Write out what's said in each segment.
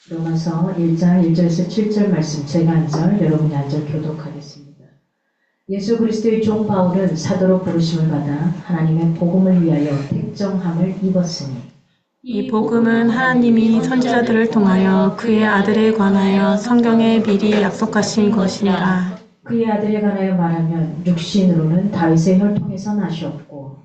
로마서 1장 1절에서 7절 말씀 제가 한 절, 여러분이 한 절 교독하겠습니다. 예수 그리스도의 종 바울은 사도로 부르심을 받아 하나님의 복음을 위하여 택정함을 입었으니 이 복음은 하나님이 선지자들을 통하여 그의 아들에 관하여 성경에 미리 약속하신 것이라. 그의 아들에 관하여 말하면 육신으로는 다윗의 혈통에서 나셨고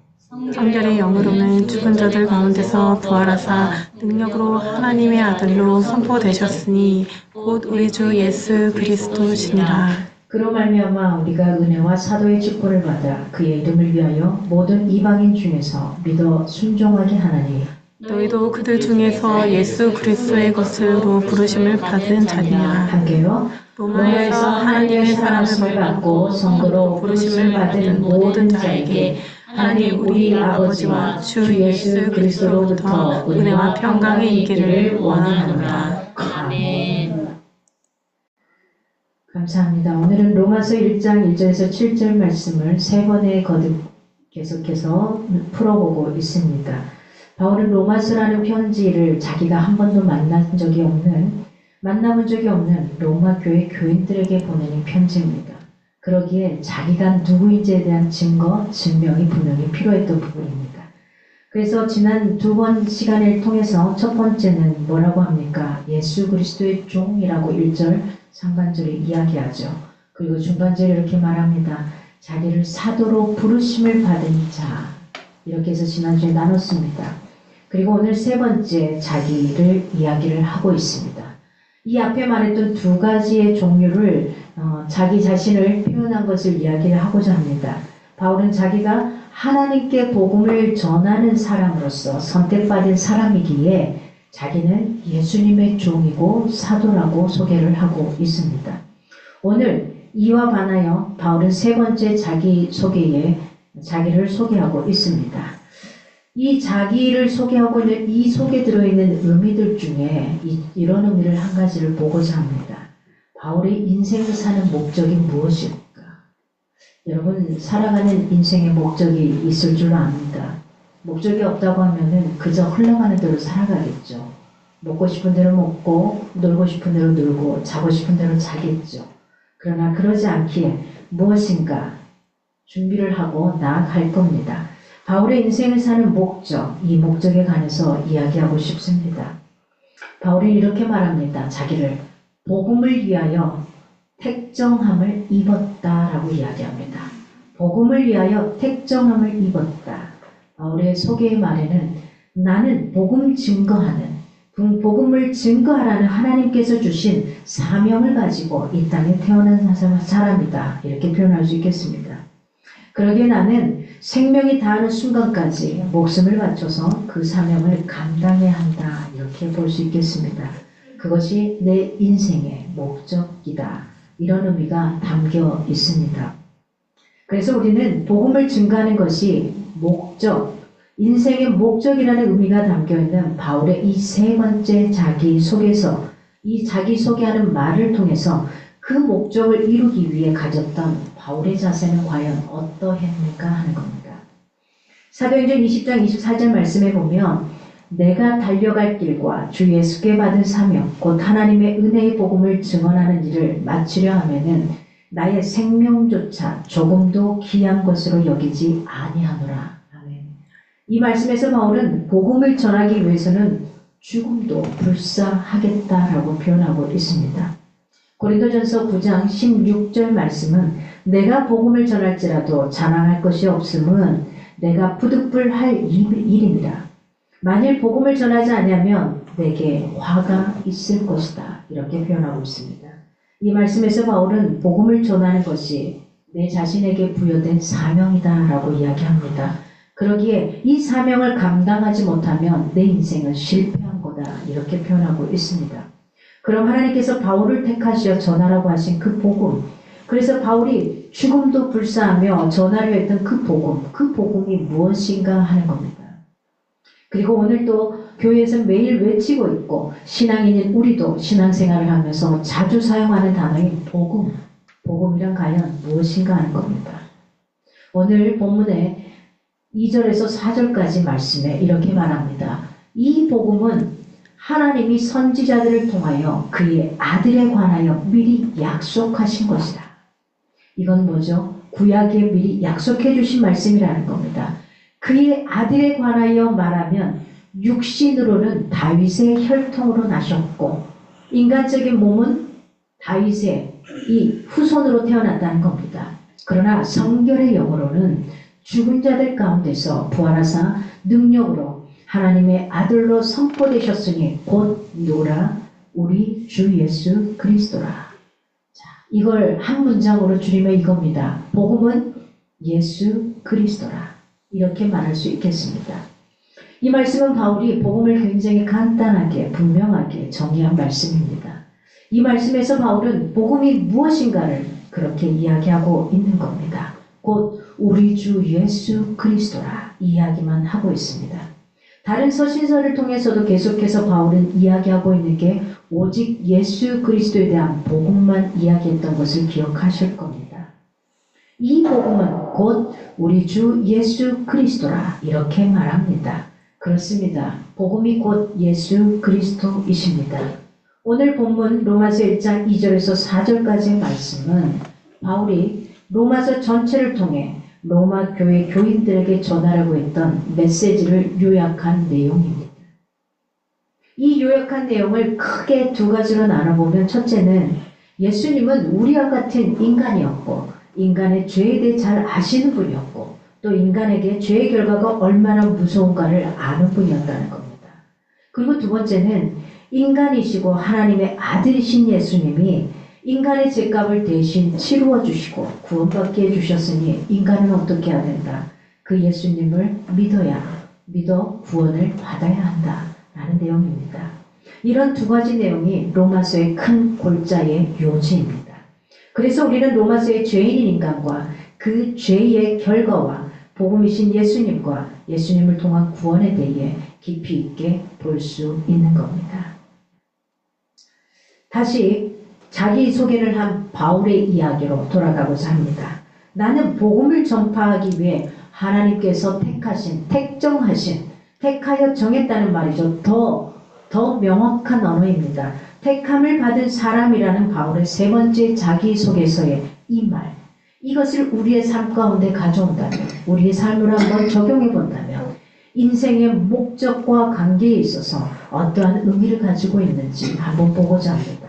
성결의 영으로는 죽은 자들 가운데서 부활하사 능력으로 하나님의 아들로 선포되셨으니 곧 우리 주 예수 그리스도시니라. 그로 말미암아 우리가 은혜와 사도의 직분을 받아 그의 이름을 위하여 모든 이방인 중에서 믿어 순종하게 하나니 너희도 그들 중에서 예수 그리스도의 것으로 부르심을 받은 자니라. 함께요. 로마에서 하나님의 사랑을 받고 성도로 부르심을 받은 모든 자에게 하나님 우리 아버지와 주 예수 그리스도로부터 은혜와 평강이 있기를 원하노라. 아멘. 감사합니다. 오늘은 로마서 1장 1절에서 7절 말씀을 세 번에 거듭 계속해서 풀어보고 있습니다. 바울은 로마서라는 편지를 자기가 한 번도 만나본 적이 없는 로마 교회 교인들에게 보내는 편지입니다. 그러기에 자기가 누구인지에 대한 증명이 분명히 필요했던 부분입니다. 그래서 지난 두 번 시간을 통해서 첫 번째는 뭐라고 합니까? 예수 그리스도의 종이라고 1절 상반절에 이야기하죠. 그리고 중반절에 이렇게 말합니다. 자기를 사도로 부르심을 받은 자. 이렇게 해서 지난주에 나눴습니다. 그리고 오늘 세 번째 자기를 이야기를 하고 있습니다. 이 앞에 말했던 두 가지의 종류를 자기 자신을 표현한 것을 이야기를 하고자 합니다. 바울은 자기가 하나님께 복음을 전하는 사람으로서 선택받은 사람이기에 자기는 예수님의 종이고 사도라고 소개를 하고 있습니다. 오늘 이와 반하여 바울은 세 번째 자기 소개에 자기를 소개하고 있습니다. 이 자기를 소개하고 있는 이 속에 들어있는 의미들 중에 이런 의미를 한 가지를 보고자 합니다. 바울의 인생을 사는 목적이 무엇일까? 여러분 살아가는 인생의 목적이 있을 줄 압니다. 목적이 없다고 하면은 그저 흘러가는 대로 살아가겠죠. 먹고 싶은 대로 먹고 놀고 싶은 대로 놀고 자고 싶은 대로 자겠죠. 그러나 그러지 않기에 무엇인가 준비를 하고 나아갈 겁니다. 바울의 인생을 사는 목적, 이 목적에 관해서 이야기하고 싶습니다. 바울은 이렇게 말합니다. 자기를 복음을 위하여 택정함을 입었다라고 이야기합니다. 복음을 위하여 택정함을 입었다. 바울의 소개의 말에는 나는 복음을 증거하라는 하나님께서 주신 사명을 가지고 이 땅에 태어난 사람이다. 이렇게 표현할 수 있겠습니다. 그러기에 나는 생명이 다하는 순간까지 목숨을 바쳐서 그 사명을 감당해야 한다. 이렇게 볼 수 있겠습니다. 그것이 내 인생의 목적이다. 이런 의미가 담겨 있습니다. 그래서 우리는 복음을 증거하는 것이 인생의 목적이라는 의미가 담겨있는 바울의 이 세 번째 자기소개서, 이 자기소개하는 말을 통해서 그 목적을 이루기 위해 가졌던 바울의 자세는 과연 어떠했는가 하는 겁니다. 사도행전 20장 24절 말씀에 보면 내가 달려갈 길과 주 예수께 받은 사명 곧 하나님의 은혜의 복음을 증언하는 일을 마치려 하면은 나의 생명조차 조금도 귀한 것으로 여기지 아니하노라. 아멘. 이 말씀에서 바울은 복음을 전하기 위해서는 죽음도 불사하겠다라고 표현하고 있습니다. 고린도전서 9장 16절 말씀은 내가 복음을 전할지라도 자랑할 것이 없음은 내가 부득불할 일이니라. 만일 복음을 전하지 않으면 내게 화가 있을 것이다. 이렇게 표현하고 있습니다. 이 말씀에서 바울은 복음을 전하는 것이 내 자신에게 부여된 사명이다라고 이야기합니다. 그러기에 이 사명을 감당하지 못하면 내 인생은 실패한 거다. 이렇게 표현하고 있습니다. 그럼 하나님께서 바울을 택하시어 전하라고 하신 그 복음, 그래서 바울이 죽음도 불사하며 전하려 했던 그 복음이 무엇인가 하는 겁니다. 그리고 오늘도 교회에서 매일 외치고 있고 신앙인인 우리도 신앙생활을 하면서 자주 사용하는 단어인 복음이란 과연 무엇인가 하는 겁니다. 오늘 본문의 2절에서 4절까지 말씀에 이렇게 말합니다. 이 복음은 하나님이 선지자들을 통하여 그의 아들에 관하여 미리 약속하신 것이다. 이건 뭐죠? 구약에 미리 약속해 주신 말씀이라는 겁니다. 그의 아들에 관하여 말하면 육신으로는 다윗의 혈통으로 나셨고 인간적인 몸은 다윗의 이 후손으로 태어났다는 겁니다. 그러나 성결의 영어로는 죽은 자들 가운데서 부활하사 능력으로 하나님의 아들로 선포되셨으니 곧 누구라? 우리 주 예수 그리스도라. 자, 이걸 한 문장으로 줄이면 이겁니다. 복음은 예수 그리스도라. 이렇게 말할 수 있겠습니다. 이 말씀은 바울이 복음을 굉장히 간단하게 분명하게 정의한 말씀입니다. 이 말씀에서 바울은 복음이 무엇인가를 그렇게 이야기하고 있는 겁니다. 곧 우리 주 예수 그리스도라 이야기만 하고 있습니다. 다른 서신서를 통해서도 계속해서 바울은 이야기하고 있는 게 오직 예수 그리스도에 대한 복음만 이야기했던 것을 기억하실 겁니다. 이 복음은 곧 우리 주 예수 그리스도라 이렇게 말합니다. 그렇습니다. 복음이 곧 예수 그리스도이십니다. 오늘 본문 로마서 1장 2절에서 4절까지의 말씀은 바울이 로마서 전체를 통해 로마 교회 교인들에게 전하라고 했던 메시지를 요약한 내용입니다. 이 요약한 내용을 크게 두 가지로 나눠보면 첫째는 예수님은 우리와 같은 인간이었고 인간의 죄에 대해 잘 아시는 분이었고 또 인간에게 죄의 결과가 얼마나 무서운가를 아는 분이었다는 겁니다. 그리고 두 번째는 인간이시고 하나님의 아들이신 예수님이 인간의 죄값을 대신 치루어 주시고 구원받게 해주셨으니 인간은 어떻게 해야 된다? 그 예수님을 믿어 구원을 받아야 한다. 라는 내용입니다. 이런 두 가지 내용이 로마서의 큰 골자의 요지입니다. 그래서 우리는 로마서의 죄인인 인간과 그 죄의 결과와 복음이신 예수님과 예수님을 통한 구원에 대해 깊이 있게 볼 수 있는 겁니다. 다시 자기 소개를 한 바울의 이야기로 돌아가고자 합니다. 나는 복음을 전파하기 위해 하나님께서 택하여 정했다는 말이죠. 더 명확한 언어입니다. 택함을 받은 사람이라는 바울의 세 번째 자기소개서의 이 말. 이것을 우리의 삶 가운데 가져온다면, 우리의 삶으로 한번 적용해 본다면, 인생의 목적과 관계에 있어서 어떠한 의미를 가지고 있는지 한번 보고자 합니다.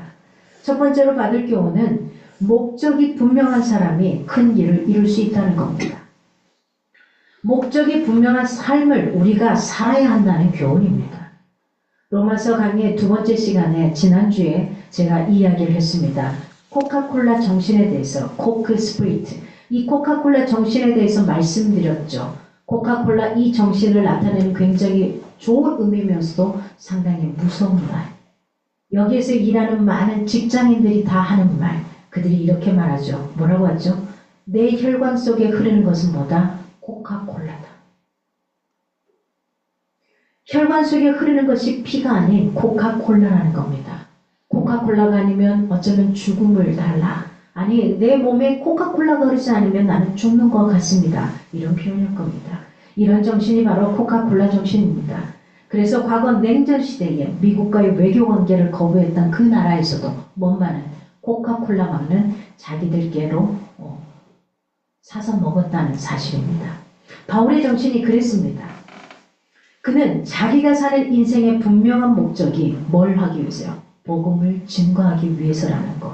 첫 번째로 받을 경우는 목적이 분명한 사람이 큰 일을 이룰 수 있다는 겁니다. 목적이 분명한 삶을 우리가 살아야 한다는 교훈입니다. 로마서 강의 두 번째 시간에 지난주에 제가 이야기를 했습니다. 코카콜라 정신에 대해서, 코크 스프리트. 이 코카콜라 정신에 대해서 말씀드렸죠. 코카콜라 이 정신을 나타내는 굉장히 좋은 의미면서도 상당히 무서운 말. 여기에서 일하는 많은 직장인들이 다 하는 말. 그들이 이렇게 말하죠. 뭐라고 하죠? 내 혈관 속에 흐르는 것은 뭐다? 코카콜라다. 혈관 속에 흐르는 것이 피가 아닌 코카콜라라는 겁니다. 코카콜라가 아니면 어쩌면 죽음을 달라. 아니 내 몸에 코카콜라가 흐르지 않으면 나는 죽는 것 같습니다. 이런 표현일 겁니다. 이런 정신이 바로 코카콜라 정신입니다. 그래서 과거 냉전시대에 미국과의 외교관계를 거부했던 그 나라에서도 뭔가는 코카콜라만은 자기들께로 사서 먹었다는 사실입니다. 바울의 정신이 그랬습니다. 그는 자기가 사는 인생의 분명한 목적이 뭘 하기 위해서요? 복음을 증거하기 위해서라는 것.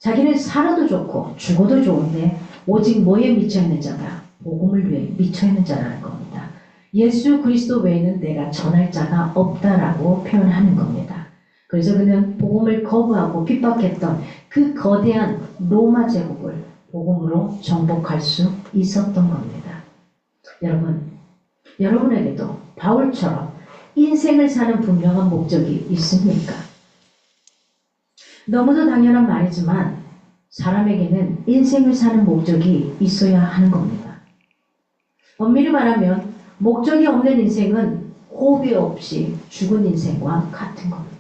자기는 살아도 좋고 죽어도 좋은데 오직 뭐에 미쳐있는 자가? 복음을 위해 미쳐있는 자라는 겁니다. 예수 그리스도 외에는 내가 전할 자가 없다라고 표현하는 겁니다. 그래서 그는 복음을 거부하고 핍박했던 그 거대한 로마 제국을 복음으로 정복할 수 있었던 겁니다. 여러분에게도 바울처럼 인생을 사는 분명한 목적이 있습니까? 너무도 당연한 말이지만 사람에게는 인생을 사는 목적이 있어야 하는 겁니다. 엄밀히 말하면 목적이 없는 인생은 호흡이 없이 죽은 인생과 같은 겁니다.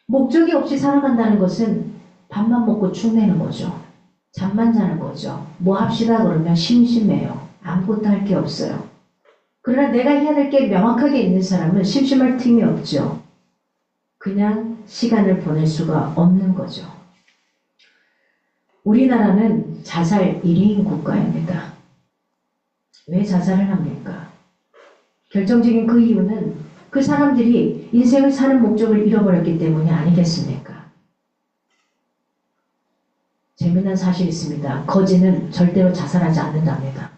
목적이 없이 살아간다는 것은 밥만 먹고 축내는 거죠. 잠만 자는 거죠. 뭐 합시다 그러면 심심해요. 아무것도 할 게 없어요. 그러나 내가 해야 될 게 명확하게 있는 사람은 심심할 틈이 없죠. 그냥 시간을 보낼 수가 없는 거죠. 우리나라는 자살 1위 국가입니다. 왜 자살을 합니까? 결정적인 그 이유는 그 사람들이 인생을 사는 목적을 잃어버렸기 때문이 아니겠습니까? 충격적인 사실이 있습니다. 거지는 절대로 자살하지 않는답니다.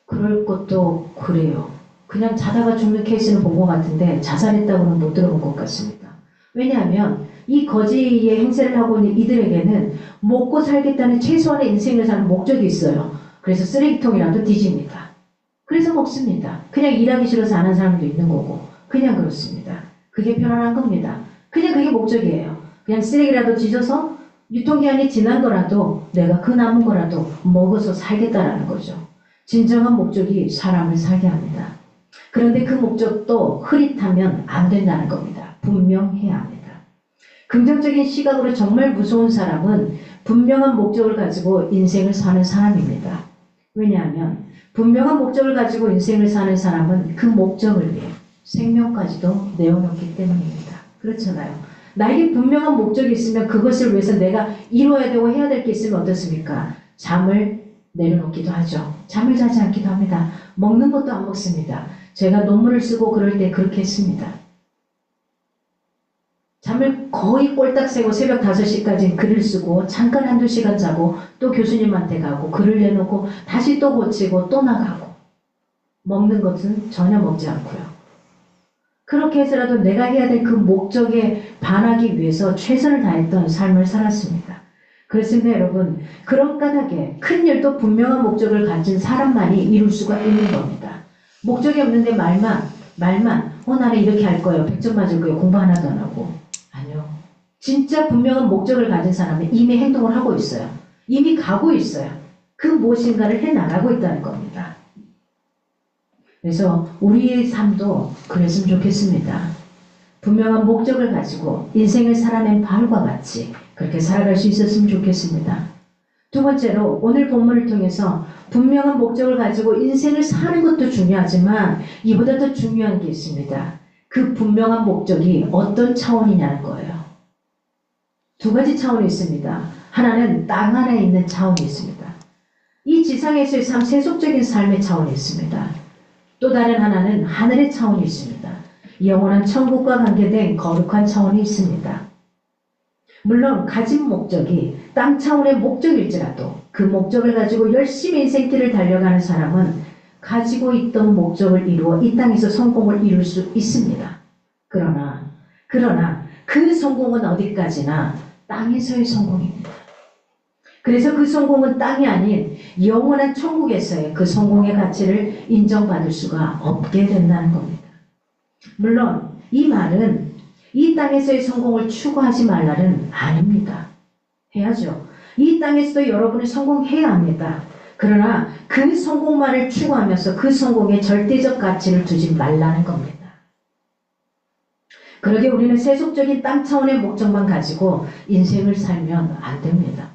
그럴 것도 그래요. 그냥 자다가 죽는 케이스는 본 것 같은데 자살했다고는 못 들어본 것 같습니다. 왜냐하면 이 거지의 행세를 하고 있는 이들에게는 먹고 살겠다는 최소한의 인생을 사는 목적이 있어요. 그래서 쓰레기통이라도 뒤집니다. 그래서 먹습니다. 그냥 일하기 싫어서 안 하는 사람도 있는 거고 그냥 그렇습니다. 그게 편안한 겁니다. 그냥 그게 목적이에요. 그냥 쓰레기라도 뒤져서 유통기한이 지난 거라도 내가 그 남은 거라도 먹어서 살겠다라는 거죠. 진정한 목적이 사람을 살게 합니다. 그런데 그 목적도 흐릿하면 안 된다는 겁니다. 분명해야 합니다. 긍정적인 시각으로 정말 무서운 사람은 분명한 목적을 가지고 인생을 사는 사람입니다. 왜냐하면 분명한 목적을 가지고 인생을 사는 사람은 그 목적을 위해 생명까지도 내어놓기 때문입니다. 그렇잖아요. 나에게 분명한 목적이 있으면 그것을 위해서 내가 이루어야 되고 해야 될 게 있으면 어떻습니까? 잠을 내려놓기도 하죠. 잠을 자지 않기도 합니다. 먹는 것도 안 먹습니다. 제가 논문을 쓰고 그럴 때 그렇게 했습니다. 잠을 거의 꼴딱 새고 새벽 5시까지 글을 쓰고 잠깐 한두 시간 자고 또 교수님한테 가고 글을 내놓고 다시 또 고치고 또 나가고 먹는 것은 전혀 먹지 않고요. 그렇게 해서라도 내가 해야 될 그 목적에 반하기 위해서 최선을 다했던 삶을 살았습니다. 그렇습니다, 여러분. 그런 까닭에 큰 일도 분명한 목적을 가진 사람만이 이룰 수가 있는 겁니다. 목적이 없는데 말만 나는 이렇게 할 거예요. 100점 맞을 거예요. 공부 하나도 안 하고. 아니요. 진짜 분명한 목적을 가진 사람은 이미 행동을 하고 있어요. 이미 가고 있어요. 그 무엇인가를 해나가고 있다는 겁니다. 그래서 우리의 삶도 그랬으면 좋겠습니다. 분명한 목적을 가지고 인생을 살아낸 바울과 같이 그렇게 살아갈 수 있었으면 좋겠습니다. 두 번째로 오늘 본문을 통해서 분명한 목적을 가지고 인생을 사는 것도 중요하지만 이보다 더 중요한 게 있습니다. 그 분명한 목적이 어떤 차원이냐는 거예요. 두 가지 차원이 있습니다. 하나는 땅 안에 있는 차원이 있습니다. 이 지상에서의 삶, 세속적인 삶의 차원이 있습니다. 또 다른 하나는 하늘의 차원이 있습니다. 영원한 천국과 관계된 거룩한 차원이 있습니다. 물론 가진 목적이 땅 차원의 목적일지라도 그 목적을 가지고 열심히 인생길을 달려가는 사람은 가지고 있던 목적을 이루어 이 땅에서 성공을 이룰 수 있습니다. 그러나 그 성공은 어디까지나 땅에서의 성공입니다. 그래서 그 성공은 땅이 아닌 영원한 천국에서의 그 성공의 가치를 인정받을 수가 없게 된다는 겁니다. 물론 이 말은 이 땅에서의 성공을 추구하지 말라는 아닙니다. 해야죠. 이 땅에서도 여러분이 성공해야 합니다. 그러나 그 성공만을 추구하면서 그 성공에 절대적 가치를 두지 말라는 겁니다. 그러게 우리는 세속적인 땅 차원의 목적만 가지고 인생을 살면 안 됩니다.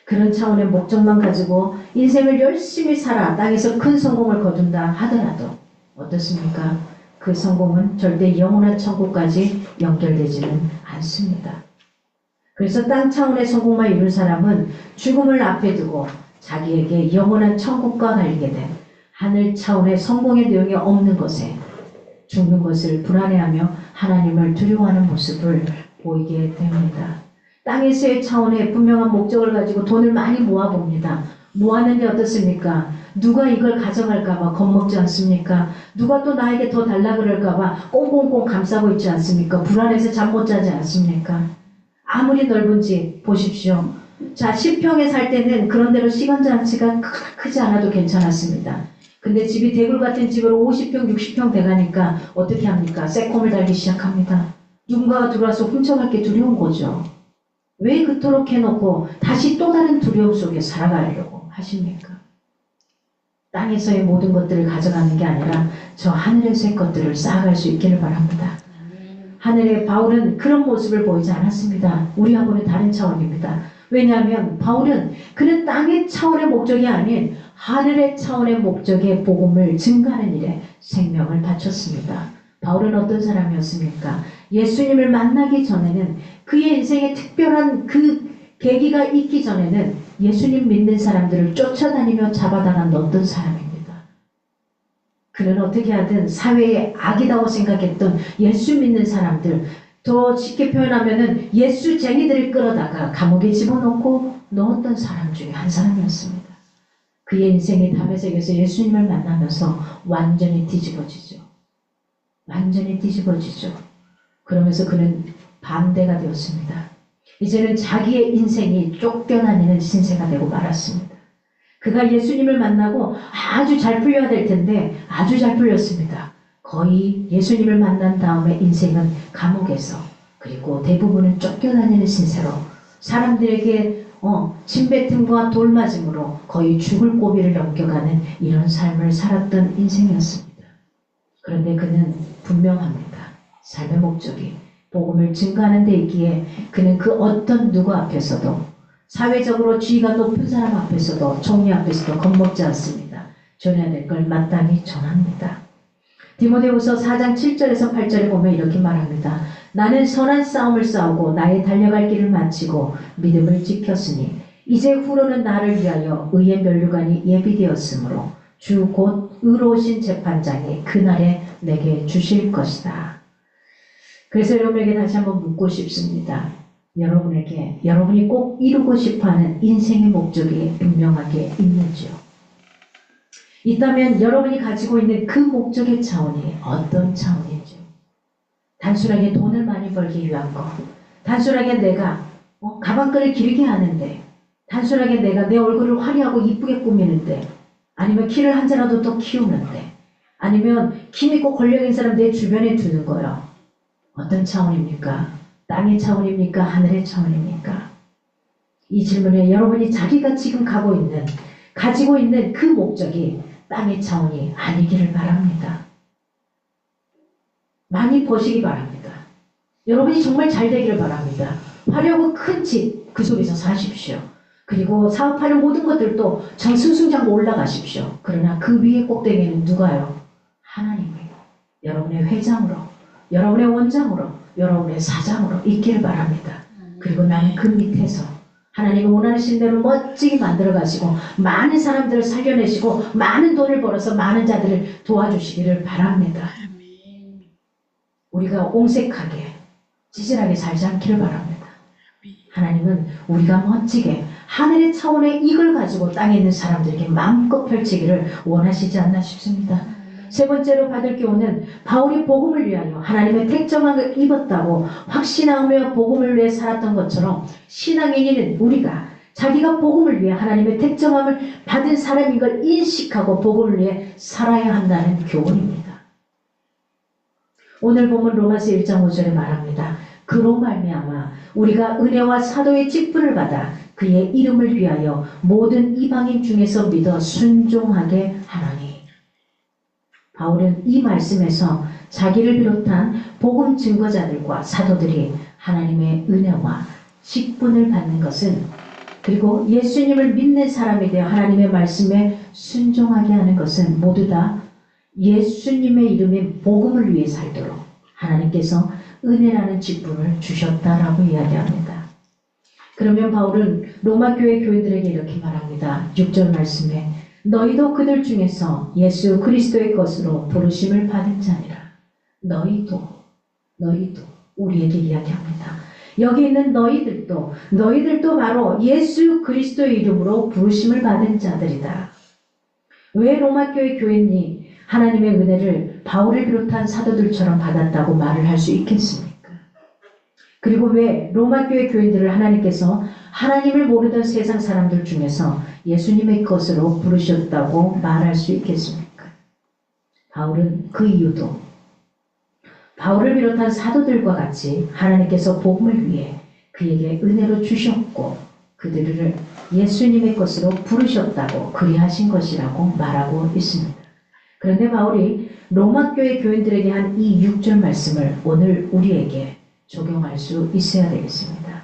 그런 차원의 목적만 가지고 인생을 열심히 살아 땅에서 큰 성공을 거둔다 하더라도 어떻습니까? 그 성공은 절대 영원한 천국까지 연결되지는 않습니다. 그래서 땅 차원의 성공만 이룬 사람은 죽음을 앞에 두고 자기에게 영원한 천국과 관계된 하늘 차원의 성공의 내용이 없는 것에 죽는 것을 불안해하며 하나님을 두려워하는 모습을 보이게 됩니다. 땅에서의 차원의 분명한 목적을 가지고 돈을 많이 모아봅니다. 모았는데 어떻습니까? 누가 이걸 가져갈까봐 겁먹지 않습니까? 누가 또 나에게 더 달라 그럴까봐 꽁꽁꽁 감싸고 있지 않습니까? 불안해서 잠 못 자지 않습니까? 아무리 넓은지 보십시오. 자, 10평에 살 때는 그런대로 시간장치가 크지 않아도 괜찮았습니다. 근데 집이 대굴 같은 집으로 50평, 60평 돼가니까 어떻게 합니까? 새콤을 달기 시작합니다. 누군가가 들어와서 훔쳐갈 게 두려운 거죠. 왜 그토록 해놓고 다시 또 다른 두려움 속에 살아가려고 하십니까? 땅에서의 모든 것들을 가져가는 게 아니라 저 하늘에서의 것들을 쌓아갈 수 있기를 바랍니다. 하늘의 바울은 그런 모습을 보이지 않았습니다. 우리하고는 다른 차원입니다. 왜냐하면 바울은 그는 땅의 차원의 목적이 아닌 하늘의 차원의 목적의 복음을 증가하는 일에 생명을 바쳤습니다. 바울은 어떤 사람이었습니까? 예수님을 만나기 전에는 그의 인생에 특별한 그 계기가 있기 전에는 예수님 믿는 사람들을 쫓아다니며 잡아다가 넣었던 사람입니다. 그는 어떻게 하든 사회의 악이라고 생각했던 예수 믿는 사람들, 더 쉽게 표현하면은 예수쟁이들을 끌어다가 감옥에 집어넣고 넣었던 사람 중에 한 사람이었습니다. 그의 인생이 담에색에서 예수님을 만나면서 완전히 뒤집어지죠. 완전히 뒤집어지죠. 그러면서 그는 반대가 되었습니다. 이제는 자기의 인생이 쫓겨다니는 신세가 되고 말았습니다. 그가 예수님을 만나고 아주 잘 풀려야 될 텐데 아주 잘 풀렸습니다. 거의 예수님을 만난 다음에 인생은 감옥에서 그리고 대부분은 쫓겨다니는 신세로 사람들에게 침뱉음과 돌맞음으로 거의 죽을 고비를 넘겨가는 이런 삶을 살았던 인생이었습니다. 그런데 그는 분명합니다. 삶의 목적이 복음을 증거하는 데 있기에 그는 그 어떤 누구 앞에서도 사회적으로 지위가 높은 사람 앞에서도 총리 앞에서도 겁먹지 않습니다. 전해야 될 걸 마땅히 전합니다. 디모데후서 4장 7절에서 8절에 보면 이렇게 말합니다. 나는 선한 싸움을 싸우고 나의 달려갈 길을 마치고 믿음을 지켰으니 이제 후로는 나를 위하여 의의 면류관이 예비되었으므로 주 곧 의로우신 재판장이 그날에 내게 주실 것이다. 그래서 여러분에게 다시 한번 묻고 싶습니다. 여러분이 꼭 이루고 싶어하는 인생의 목적이 분명하게 있는지요? 있다면 여러분이 가지고 있는 그 목적의 차원이 어떤 차원인지요? 단순하게 돈을 많이 벌기 위한 것, 단순하게 내가 가방끈을 길게 하는데, 단순하게 내가 내 얼굴을 화려하고 이쁘게 꾸미는데, 아니면 키를 한 자라도 더 키우는데, 아니면 힘 있고 권력 있는 사람 내 주변에 두는 거요. 어떤 차원입니까? 땅의 차원입니까? 하늘의 차원입니까? 이 질문에 여러분이 자기가 지금 가지고 있는 그 목적이 땅의 차원이 아니기를 바랍니다. 많이 버시기 바랍니다. 여러분이 정말 잘 되기를 바랍니다. 화려하고 큰 집, 그 속에서 사십시오. 그리고 사업하는 모든 것들도 승승장구 올라가십시오. 그러나 그 위에 꼭대기는 누가요? 하나님이에요. 여러분의 회장으로, 여러분의 원장으로, 여러분의 사장으로 있기를 바랍니다. 그리고 나는 그 밑에서 하나님이 원하시는 대로 멋지게 만들어 가시고 많은 사람들을 살려내시고 많은 돈을 벌어서 많은 자들을 도와주시기를 바랍니다. 우리가 옹색하게 찌질하게 살지 않기를 바랍니다. 하나님은 우리가 멋지게 하늘의 차원의 이걸 가지고 땅에 있는 사람들에게 마음껏 펼치기를 원하시지 않나 싶습니다. 세 번째로 받을 교훈은 바울이 복음을 위하여 하나님의 택정함을 입었다고 확신하며 복음을 위해 살았던 것처럼 신앙인인 우리가 자기가 복음을 위해 하나님의 택정함을 받은 사람인 걸 인식하고 복음을 위해 살아야 한다는 교훈입니다. 오늘 보면 로마서 1장 5절에 말합니다. 그로 말미암아 우리가 은혜와 사도의 직분을 받아 그의 이름을 위하여 모든 이방인 중에서 믿어 순종하게 하나니. 바울은 이 말씀에서 자기를 비롯한 복음 증거자들과 사도들이 하나님의 은혜와 직분을 받는 것은 그리고 예수님을 믿는 사람이 되어 하나님의 말씀에 순종하게 하는 것은 모두 다 예수님의 이름인 복음을 위해 살도록 하나님께서 은혜라는 직분을 주셨다라고 이야기합니다. 그러면 바울은 로마 교회 교인들에게 이렇게 말합니다. 6절 말씀에 너희도 그들 중에서 예수 그리스도의 것으로 부르심을 받은 자니라. 너희도 우리에게 이야기합니다. 여기 있는 너희들도 바로 예수 그리스도의 이름으로 부르심을 받은 자들이다. 왜 로마 교회 교인이 하나님의 은혜를 바울을 비롯한 사도들처럼 받았다고 말을 할 수 있겠습니까? 그리고 왜 로마 교회 교인들을 하나님께서 하나님을 모르던 세상 사람들 중에서 예수님의 것으로 부르셨다고 말할 수 있겠습니까? 바울은 그 이유도 바울을 비롯한 사도들과 같이 하나님께서 복음을 위해 그에게 은혜로 주셨고 그들을 예수님의 것으로 부르셨다고 그리하신 것이라고 말하고 있습니다. 그런데 바울이 로마 교회 교인들에게 한 이 6절 말씀을 오늘 우리에게 적용할 수 있어야 되겠습니다.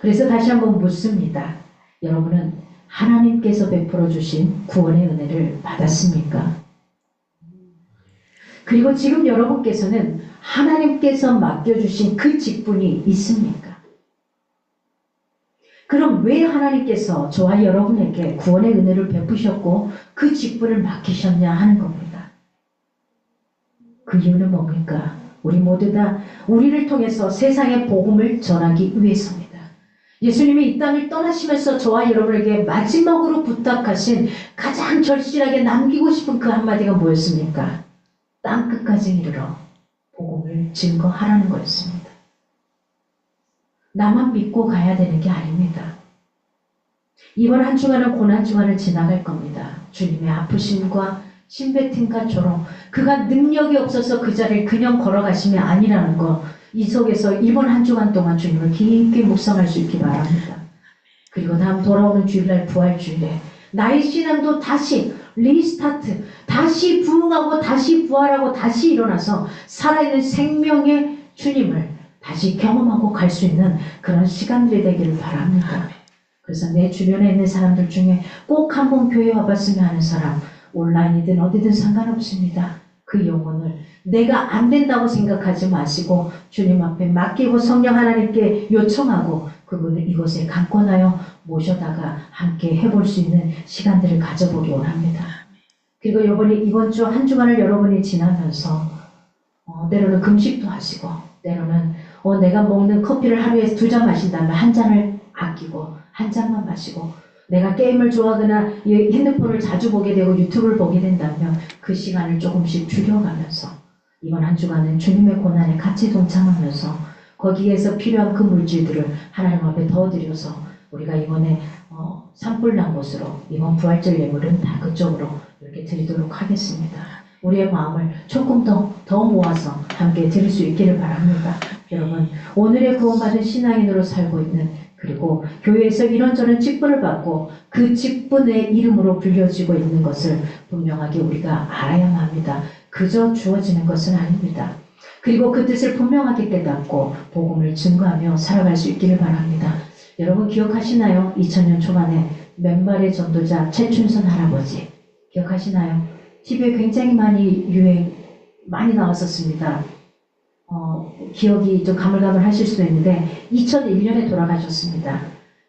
그래서 다시 한번 묻습니다. 여러분은 하나님께서 베풀어 주신 구원의 은혜를 받았습니까? 그리고 지금 여러분께서는 하나님께서 맡겨주신 그 직분이 있습니까? 그럼 왜 하나님께서 저와 여러분에게 구원의 은혜를 베푸셨고 그 직분을 맡기셨냐 하는 겁니다. 그 이유는 뭡니까? 우리 모두 다 우리를 통해서 세상의 복음을 전하기 위해서입니다. 예수님이 이 땅을 떠나시면서 저와 여러분에게 마지막으로 부탁하신 가장 절실하게 남기고 싶은 그 한마디가 뭐였습니까? 땅끝까지 이르러 복음을 증거하라는 거였습니다. 나만 믿고 가야 되는 게 아닙니다. 이번 한 주간은 고난 주간을 지나갈 겁니다. 주님의 아프심과 신배팀과 조롱, 그가 능력이 없어서 그 자리를 그냥 걸어가심이 아니라는 거, 이 속에서 이번 한 주간 동안 주님을 깊게 묵상할 수 있기 바랍니다. 그리고 다음 돌아오는 주일날 부활주일에 나의 신앙도 다시 리스타트, 다시 부흥하고 다시 부활하고 다시 일어나서 살아있는 생명의 주님을 다시 경험하고 갈 수 있는 그런 시간들이 되기를 바랍니다. 그래서 내 주변에 있는 사람들 중에 꼭 한번 교회 와봤으면 하는 사람, 온라인이든 어디든 상관없습니다. 그 영혼을 내가 안 된다고 생각하지 마시고 주님 앞에 맡기고 성령 하나님께 요청하고 그분을 이곳에 강권하여 모셔다가 함께 해볼 수 있는 시간들을 가져보기 원합니다. 그리고 이번 주 한 주간을 여러분이 지나면서 때로는 금식도 하시고 때로는 내가 먹는 커피를 하루에 2잔 마신다면 한 잔을 아끼고 한 잔만 마시고 내가 게임을 좋아하거나 핸드폰을 자주 보게 되고 유튜브를 보게 된다면 그 시간을 조금씩 줄여가면서 이번 한 주간은 주님의 고난에 같이 동참하면서 거기에서 필요한 그 물질들을 하나님 앞에 더 드려서 우리가 이번에 산불난 곳으로 이번 부활절 예물은 다 그쪽으로 이렇게 드리도록 하겠습니다. 우리의 마음을 조금 더 모아서 함께 드릴 수 있기를 바랍니다. 여러분, 오늘의 구원받은 신앙인으로 살고 있는, 그리고 교회에서 이런저런 직분을 받고 그 직분의 이름으로 불려지고 있는 것을 분명하게 우리가 알아야만 합니다. 그저 주어지는 것은 아닙니다. 그리고 그 뜻을 분명하게 깨닫고 복음을 증거하며 살아갈 수 있기를 바랍니다. 여러분 기억하시나요? 2000년 초반에 맨발의 전도자 최춘선 할아버지 기억하시나요? TV에 굉장히 많이 나왔었습니다. 기억이 좀 가물가물하실 수도 있는데 2001년에 돌아가셨습니다.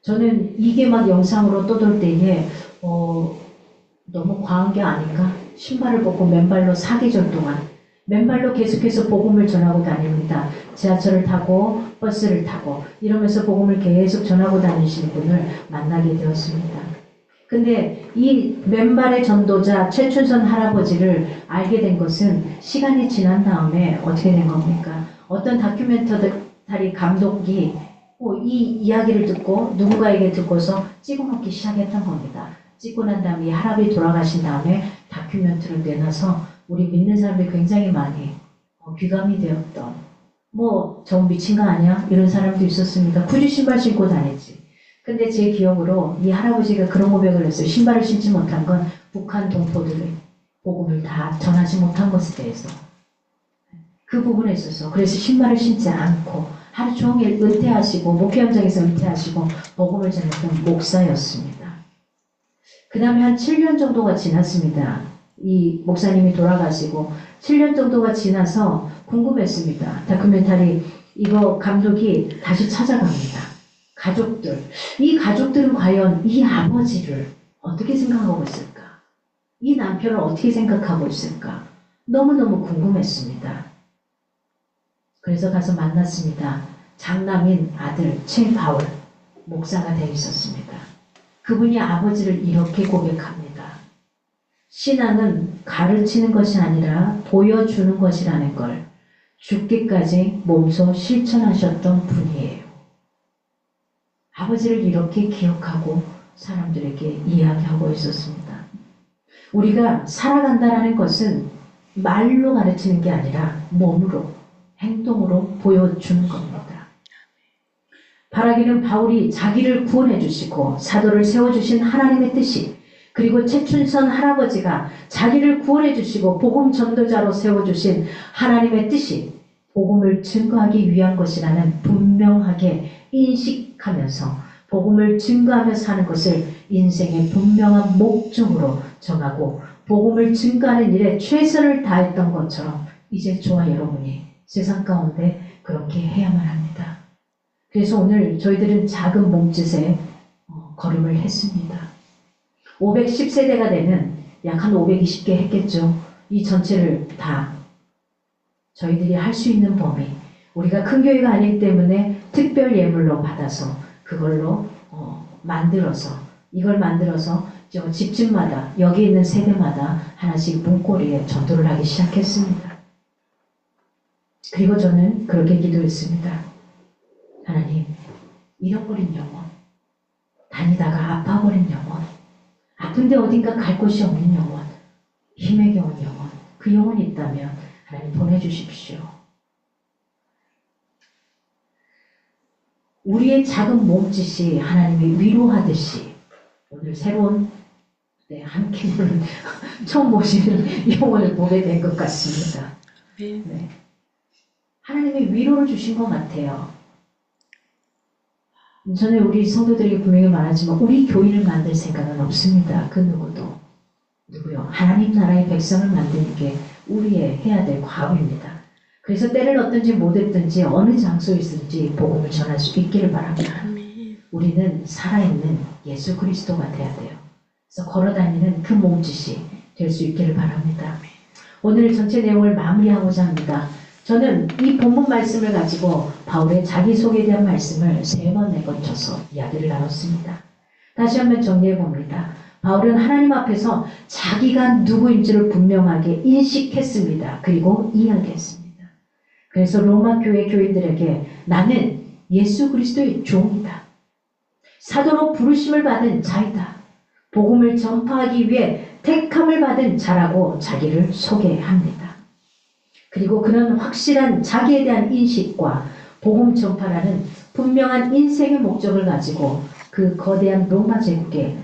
저는 이게 막 영상으로 떠돌 때에 너무 과한 게 아닌가? 신발을 벗고 맨발로 4계절 동안 맨발로 계속해서 복음을 전하고 다닙니다. 지하철을 타고 버스를 타고 이러면서 복음을 계속 전하고 다니시는 분을 만나게 되었습니다. 근데 이 맨발의 전도자 최춘선 할아버지를 알게 된 것은 시간이 지난 다음에 어떻게 된 겁니까? 어떤 다큐멘터리 감독이 이 이야기를 듣고 누군가에게 듣고서 찍어놓기 시작했던 겁니다. 찍고 난 다음에 이 할아버지 돌아가신 다음에 다큐멘터리를 내놔서 우리 믿는 사람들이 굉장히 많이 귀감이 되었던 저 미친 거 아니야? 이런 사람도 있었습니다. 굳이 신발 신고 다녔지. 근데 제 기억으로 이 할아버지가 그런 고백을 했어요. 신발을 신지 못한 건 북한 동포들의 복음을 다 전하지 못한 것에 대해서. 그 부분에 있어서 그래서 신발을 신지 않고 하루 종일 은퇴하시고 목회 현장에서 은퇴하시고 복음을 전했던 목사였습니다. 그 다음에 한 7년 정도가 지났습니다. 이 목사님이 돌아가시고 7년 정도가 지나서 궁금했습니다. 다큐멘터리 이거 감독이 다시 찾아갑니다. 이 가족들은 과연 이 아버지를 어떻게 생각하고 있을까? 이 남편을 어떻게 생각하고 있을까? 너무너무 궁금했습니다. 그래서 가서 만났습니다. 장남인 아들 최바울 목사가 되어 있었습니다. 그분이 아버지를 이렇게 고백합니다. 신앙은 가르치는 것이 아니라 보여주는 것이라는 걸 죽기까지 몸소 실천하셨던 분이에요. 아버지를 이렇게 기억하고 사람들에게 이야기하고 있었습니다. 우리가 살아간다는 것은 말로 가르치는 게 아니라 몸으로, 행동으로 보여주는 겁니다. 바라기는 바울이 자기를 구원해 주시고 사도를 세워주신 하나님의 뜻이, 그리고 최춘선 할아버지가 자기를 구원해 주시고 복음 전도자로 세워주신 하나님의 뜻이 복음을 증거하기 위한 것이라는 분명하게 인식하면서 복음을 증거하며 사는 것을 인생의 분명한 목적으로 정하고 복음을 증거하는 일에 최선을 다했던 것처럼 이제 저와 여러분이 세상 가운데 그렇게 해야만 합니다. 그래서 오늘 저희들은 작은 몸짓에 걸음을 했습니다. 510세대가 되면 약 한 520개 했겠죠. 이 전체를 다 저희들이 할 수 있는 범위, 우리가 큰 교회가 아니기 때문에 특별 예물로 받아서 그걸로 이걸 만들어서 집집마다 여기 있는 세대마다 하나씩 문고리에 전도를 하기 시작했습니다. 그리고 저는 그렇게 기도했습니다. 하나님, 잃어버린 영혼, 다니다가 아파버린 영혼, 아픈데 어딘가 갈 곳이 없는 영혼, 힘에 겨운 영혼, 그 영혼이 있다면 하나님 보내주십시오. 우리의 작은 몸짓이 하나님이 위로하듯이 오늘 새로운 한 팀을 처음 모시는 영혼을 보게 된 것 같습니다. 네. 하나님이 위로를 주신 것 같아요. 전에 우리 성도들에게 분명히 말하지만 우리 교인을 만들 생각은 없습니다. 그 누구요? 하나님 나라의 백성을 만드는 게 우리의 해야 될 과업입니다. 그래서 때를 얻든지 못했든지 어느 장소에 있든지 복음을 전할 수 있기를 바랍니다. 우리는 살아있는 예수 그리스도가 돼야 돼요. 그래서 걸어다니는 그 몸짓이 될 수 있기를 바랍니다. 오늘 전체 내용을 마무리하고자 합니다. 저는 이 본문 말씀을 가지고 바울의 자기소개에 대한 말씀을 3번에 걸쳐서 이야기를 나눴습니다. 다시 한번 정리해 봅니다. 바울은 하나님 앞에서 자기가 누구인지를 분명하게 인식했습니다. 그리고 이야기했습니다. 그래서 로마 교회 교인들에게 나는 예수 그리스도의 종이다. 사도로 부르심을 받은 자이다. 복음을 전파하기 위해 택함을 받은 자라고 자기를 소개합니다. 그리고 그는 확실한 자기에 대한 인식과 복음 전파라는 분명한 인생의 목적을 가지고 그 거대한 로마 제국에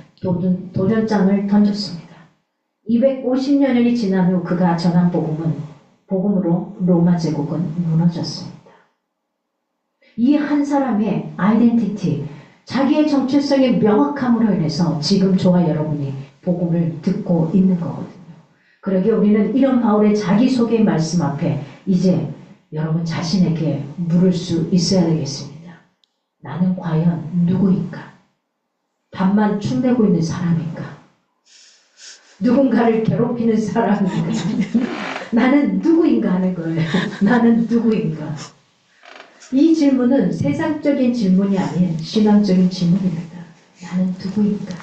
도전장을 던졌습니다. 250년이 지난 후 그가 전한 복음으로 로마 제국은 무너졌습니다. 이 한 사람의 아이덴티티, 자기의 정체성의 명확함으로 인해서 지금 저와 여러분이 복음을 듣고 있는 거거든요. 그러기에 우리는 이런 바울의 자기소개 말씀 앞에 이제 여러분 자신에게 물을 수 있어야 되겠습니다. 나는 과연 누구인가? 밥만 축내고 있는 사람인가? 누군가를 괴롭히는 사람인가? 나는 누구인가 하는 거예요. 나는 누구인가? 이 질문은 세상적인 질문이 아닌 신앙적인 질문입니다. 나는 누구인가?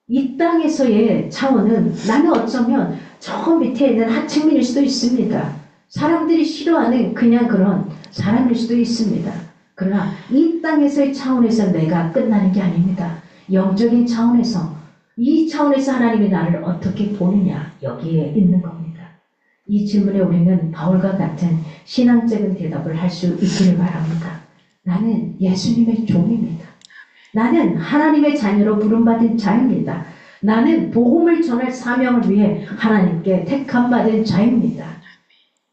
이 땅에서의 차원은 나는 어쩌면 저 밑에 있는 하층민일 수도 있습니다. 사람들이 싫어하는 그냥 그런 사람일 수도 있습니다. 그러나 이 땅에서의 차원에서 내가 끝나는 게 아닙니다. 영적인 차원에서, 이 차원에서 하나님이 나를 어떻게 보느냐, 여기에 있는 겁니다. 이 질문에 우리는 바울과 같은 신앙적인 대답을 할 수 있기를 바랍니다. 나는 예수님의 종입니다. 나는 하나님의 자녀로 부름받은 자입니다. 나는 복음을 전할 사명을 위해 하나님께 택함받은 자입니다.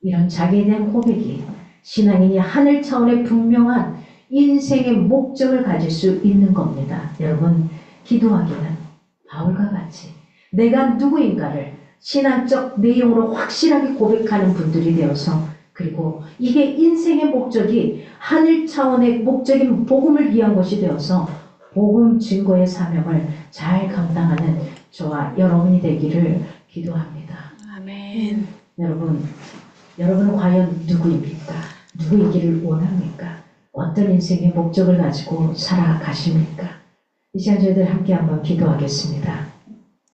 이런 자기에 대한 고백이 신앙인이 하늘 차원의 분명한 인생의 목적을 가질 수 있는 겁니다. 여러분, 기도하기는 바울과 같이 내가 누구인가를 신앙적 내용으로 확실하게 고백하는 분들이 되어서, 그리고 이게 인생의 목적이 하늘 차원의 목적인 복음을 위한 것이 되어서 복음 증거의 사명을 잘 감당하는 저와 여러분이 되기를 기도합니다. 아멘. 여러분은 과연 누구입니까? 누구이기를 원합니까? 어떤 인생의 목적을 가지고 살아가십니까? 이 시간 저희들 함께 한번 기도하겠습니다.